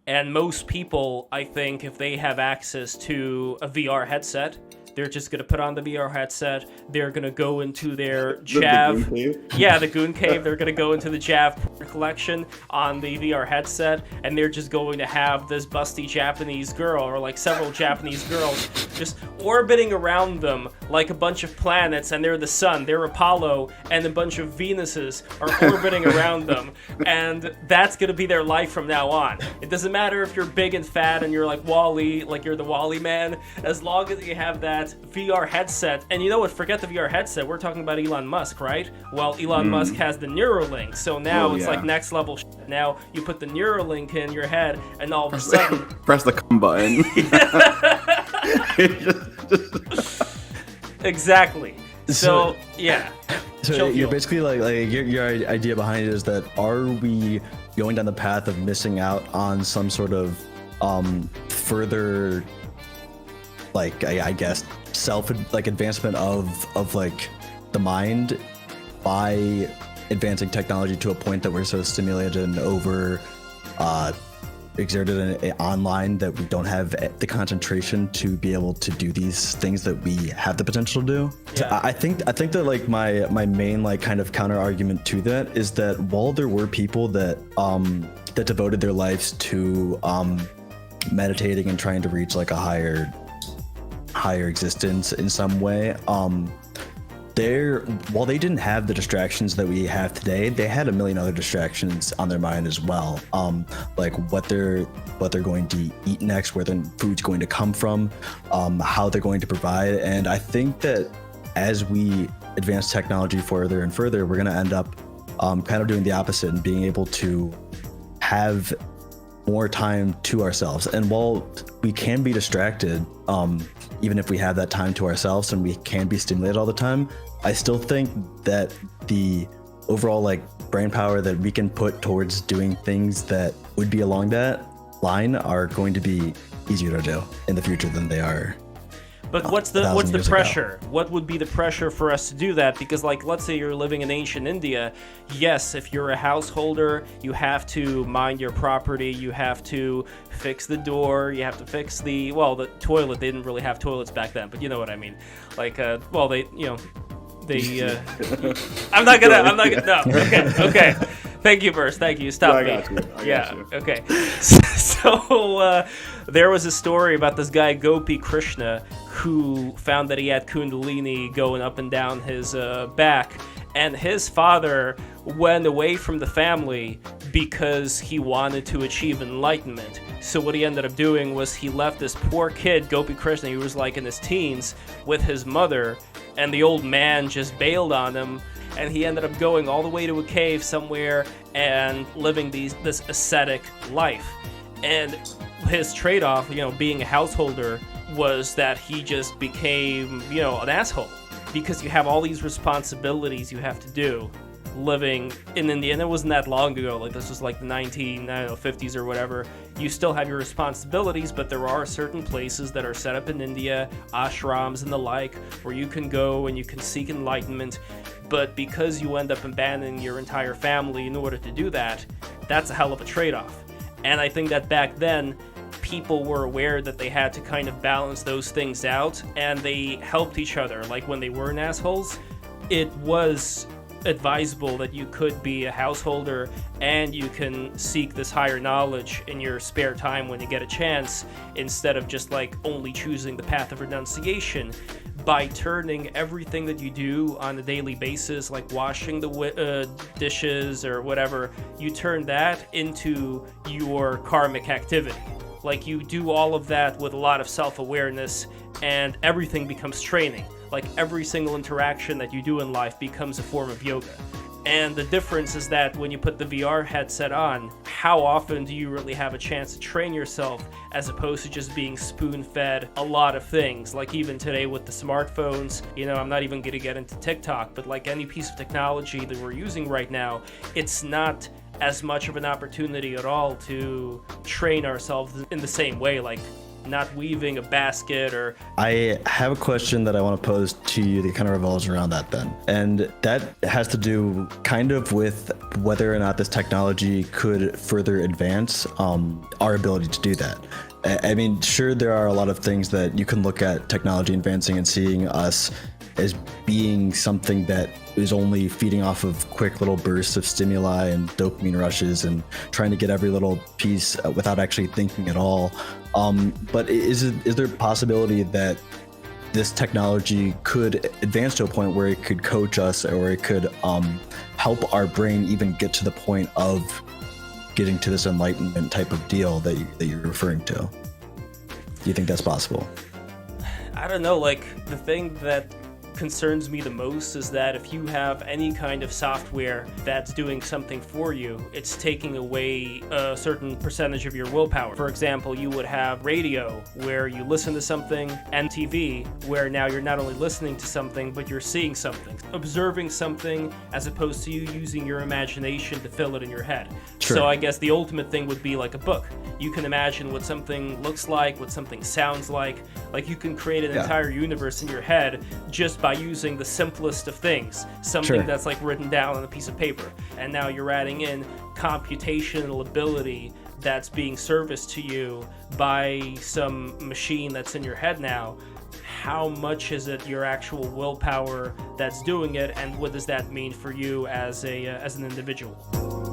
And most people, I think, if they have access to a VR headset, they're just going to put on the VR headset. They're going to go into their Jav. The Goon Cave. They're going to go into the Jav collection on the VR headset, and they're just going to have this busty Japanese girl, or like several Japanese girls, just orbiting around them like a bunch of planets, and they're the sun, they're Apollo, and a bunch of Venuses are orbiting around them. And that's going to be their life from now on. It doesn't matter if you're big and fat and you're like Wall-E, like you're the Wall-E man, as long as you have that VR headset. And you know what, forget the VR headset, we're talking about Elon Musk, right? Well, Elon Musk has the Neuralink, so now it's like next level shit. Now you put the Neuralink in your head, and all of a sudden press the come button. Exactly. So yeah. So you're basically like your idea behind it is that, are we going down the path of missing out on some sort of further, like I guess self advancement of like the mind by advancing technology to a point that we're so stimulated and over exerted online that we don't have the concentration to be able to do these things that we have the potential to do. Yeah. So I think that like my main like kind of counter argument to that is that while there were people that that devoted their lives to meditating and trying to reach like a higher existence in some way, while they didn't have the distractions that we have today, they had a million other distractions on their mind as well. Like what they're going to eat next, where their food's going to come from, how they're going to provide. And I think that as we advance technology further and further, we're going to end up kind of doing the opposite and being able to have more time to ourselves. And while we can be distracted, even if we have that time to ourselves and we can be stimulated all the time, I still think that the overall like brain power that we can put towards doing things that would be along that line are going to be easier to do in the future than they are. But what's the pressure? What would be the pressure for us to do that? Because like, let's say you're living in ancient India. Yes, if you're a householder, you have to mind your property. You have to fix the door. You have to fix the toilet. They didn't really have toilets back then, but you know what I mean. Like, I'm not gonna, no, okay. Thank you, Burst. Thank you. Stop me. I got you. Okay. So there was a story about this guy Gopi Krishna who found that he had kundalini going up and down his back, and his father went away from the family because he wanted to achieve enlightenment. So what he ended up doing was he left this poor kid, Gopi Krishna, he was like in his teens, with his mother, and the old man just bailed on him. And he ended up going all the way to a cave somewhere and living this ascetic life. And his trade-off, being a householder, was that he just became, an asshole. Because you have all these responsibilities you have to do living in India. And it wasn't that long ago. Like, this was like the 50s or whatever. You still have your responsibilities, but there are certain places that are set up in India, ashrams and the like, where you can go and you can seek enlightenment. But because you end up abandoning your entire family in order to do that, that's a hell of a trade-off. And I think that back then, people were aware that they had to kind of balance those things out, and they helped each other. Like when they weren't assholes, it was advisable that you could be a householder and you can seek this higher knowledge in your spare time when you get a chance, instead of just like only choosing the path of renunciation. By turning everything that you do on a daily basis, like washing the dishes or whatever, you turn that into your karmic activity. Like, you do all of that with a lot of self-awareness, and everything becomes training. Like, every single interaction that you do in life becomes a form of yoga. And the difference is that when you put the VR headset on, how often do you really have a chance to train yourself, as opposed to just being spoon-fed a lot of things? Like even today with the smartphones, I'm not even going to get into TikTok, but like any piece of technology that we're using right now, it's not as much of an opportunity at all to train ourselves in the same way. Like not weaving a basket or... I have a question that I want to pose to you that kind of revolves around that then. And that has to do kind of with whether or not this technology could further advance our ability to do that. I mean, sure, there are a lot of things that you can look at technology advancing and seeing us as being something that is only feeding off of quick little bursts of stimuli and dopamine rushes and trying to get every little piece without actually thinking at all. But is there a possibility that this technology could advance to a point where it could coach us, or it could help our brain even get to the point of getting to this enlightenment type of deal that you're referring to? Do you think that's possible? I don't know, like, the thing that concerns me the most is that if you have any kind of software that's doing something for you, it's taking away a certain percentage of your willpower. For example, you would have radio where you listen to something, and TV where now you're not only listening to something, but you're seeing something, observing something, as opposed to you using your imagination to fill it in your head. Sure. So I guess the ultimate thing would be like a book. You can imagine what something looks like, what something sounds like you can create an entire universe in your head just by using the simplest of things, something that's like written down on a piece of paper. And now you're adding in computational ability that's being serviced to you by some machine that's in your head now. How much is it your actual willpower that's doing it, and what does that mean for you as an individual?